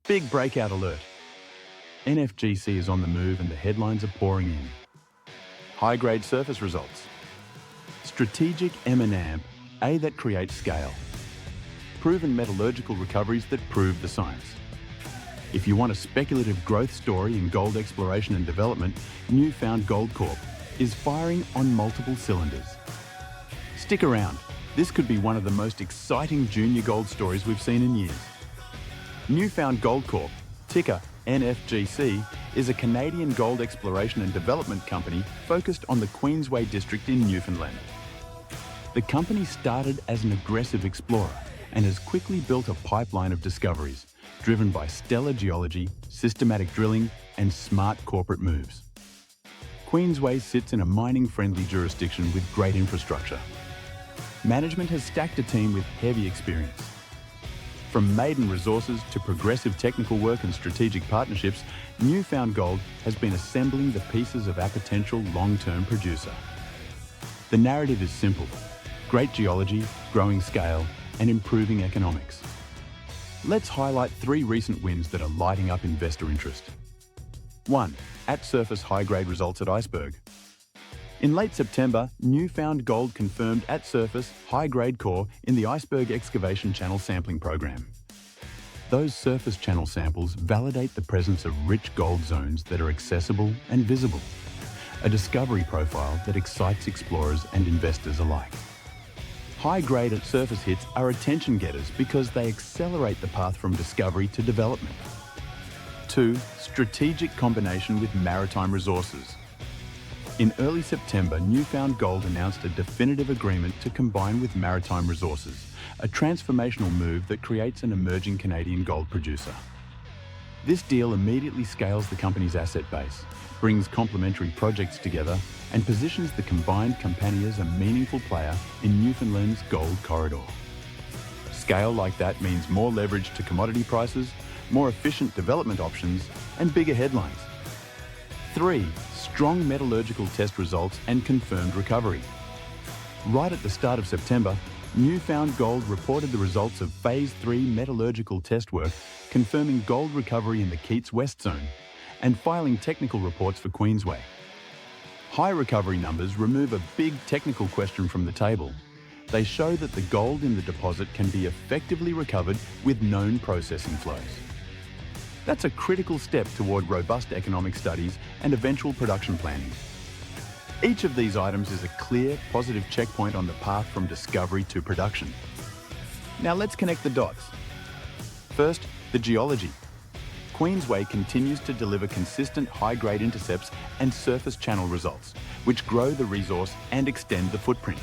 Big breakout alert. NFGC is on the move and the headlines are pouring in. High-grade surface results. Strategic M&A that creates scale. Proven metallurgical recoveries that prove the science. If you want a speculative growth story in gold exploration and development, Newfound Gold Corp is firing on multiple cylinders. Stick around. This could be one of the most exciting junior gold stories we've seen in years. Newfound Gold Corp, ticker NFGC, is a Canadian gold exploration and development company focused on the Queensway district in Newfoundland. The company started as an aggressive explorer and has quickly built a pipeline of discoveries, driven by stellar geology, systematic drilling, and smart corporate moves. Queensway sits in a mining-friendly jurisdiction with great infrastructure. Management has stacked a team with heavy experience. From maiden resources to progressive technical work and strategic partnerships, Newfound Gold has been assembling the pieces of a potential long-term producer. The narrative is simple: great geology, growing scale, and improving economics. Let's highlight 3 recent wins that are lighting up investor interest. 1. At-surface high-grade results at Iceberg. In late September, Newfound Gold confirmed at-surface high-grade core in the Iceberg excavation channel sampling program. Those surface channel samples validate the presence of rich gold zones that are accessible and visible, a discovery profile that excites explorers and investors alike. High-grade at-surface hits are attention-getters because they accelerate the path from discovery to development. 2. Strategic combination with Maritime resources. In early September, Newfound Gold announced a definitive agreement to combine with Maritime Resources, a transformational move that creates an emerging Canadian gold producer. This deal immediately scales the company's asset base, brings complementary projects together, and positions the combined company as a meaningful player in Newfoundland's gold corridor. Scale like that means more leverage to commodity prices, more efficient development options, and bigger headlines. 3. Strong metallurgical test results and confirmed recovery. Right at the start of September, Newfound Gold reported the results of Phase 3 metallurgical test work, confirming gold recovery in the Keats West Zone, and filing technical reports for Queensway. High recovery numbers remove a big technical question from the table. They show that the gold in the deposit can be effectively recovered with known processing flows. That's a critical step toward robust economic studies and eventual production planning. Each of these items is a clear, positive checkpoint on the path from discovery to production. Now let's connect the dots. First, the geology. Queensway continues to deliver consistent high-grade intercepts and surface channel results, which grow the resource and extend the footprint.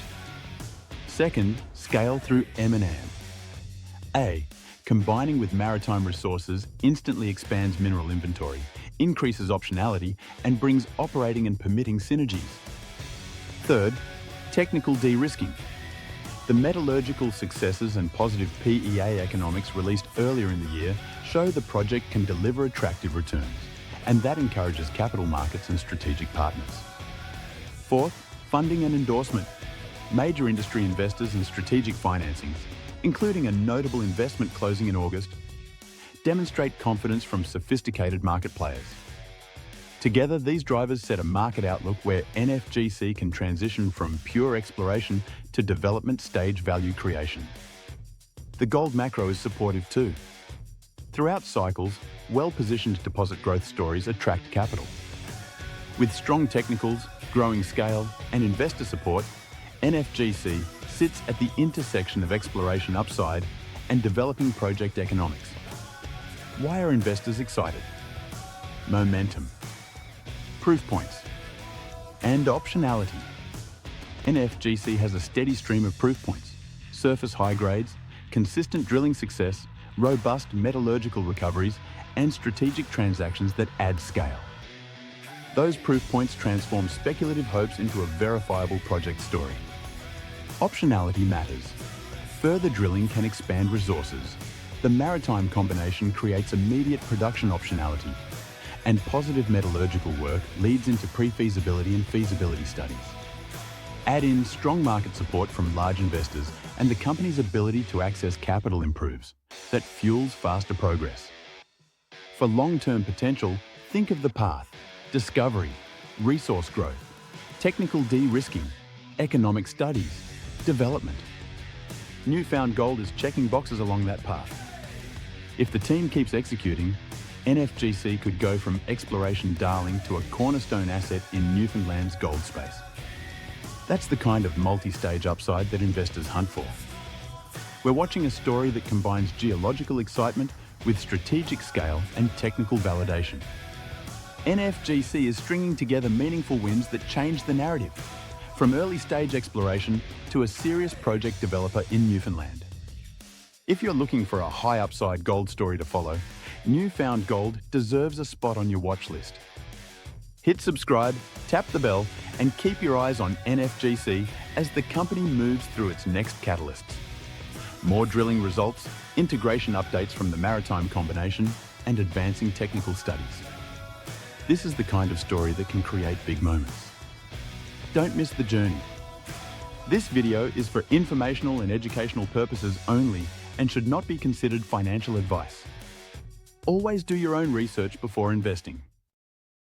Second, scale through M&A. Combining with Maritime Resources instantly expands mineral inventory, increases optionality, and brings operating and permitting synergies. Third, technical de-risking. The metallurgical successes and positive PEA economics released earlier in the year show the project can deliver attractive returns, and that encourages capital markets and strategic partners. Fourth, funding and endorsement. Major industry investors and strategic financings, including a notable investment closing in August, demonstrate confidence from sophisticated market players. Together, these drivers set a market outlook where NFGC can transition from pure exploration to development stage value creation. The gold macro is supportive too. Throughout cycles, well-positioned deposit growth stories attract capital. With strong technicals, growing scale, and investor support, NFGC sits at the intersection of exploration upside and developing project economics. Why are investors excited? Momentum, proof points, and optionality. NFGC has a steady stream of proof points: surface high grades, consistent drilling success, robust metallurgical recoveries, and strategic transactions that add scale. Those proof points transform speculative hopes into a verifiable project story. Optionality matters. Further drilling can expand resources. The Maritime combination creates immediate production optionality, and positive metallurgical work leads into pre-feasibility and feasibility studies. Add in strong market support from large investors, and the company's ability to access capital improves. That fuels faster progress. For long-term potential, think of the path: discovery, resource growth, technical de-risking, economic studies, development. Newfound Gold is checking boxes along that path. If the team keeps executing, NFGC could go from exploration darling to a cornerstone asset in Newfoundland's gold space. That's the kind of multi-stage upside that investors hunt for. We're watching a story that combines geological excitement with strategic scale and technical validation. NFGC is stringing together meaningful wins that change the narrative, from early-stage exploration to a serious project developer in Newfoundland. If you're looking for a high-upside gold story to follow, Newfound Gold deserves a spot on your watch list. Hit subscribe, tap the bell, and keep your eyes on NFGC as the company moves through its next catalysts. More drilling results, integration updates from the Maritime combination, and advancing technical studies. This is the kind of story that can create big moments. Don't miss the journey. This video is for informational and educational purposes only and should not be considered financial advice. Always do your own research before investing.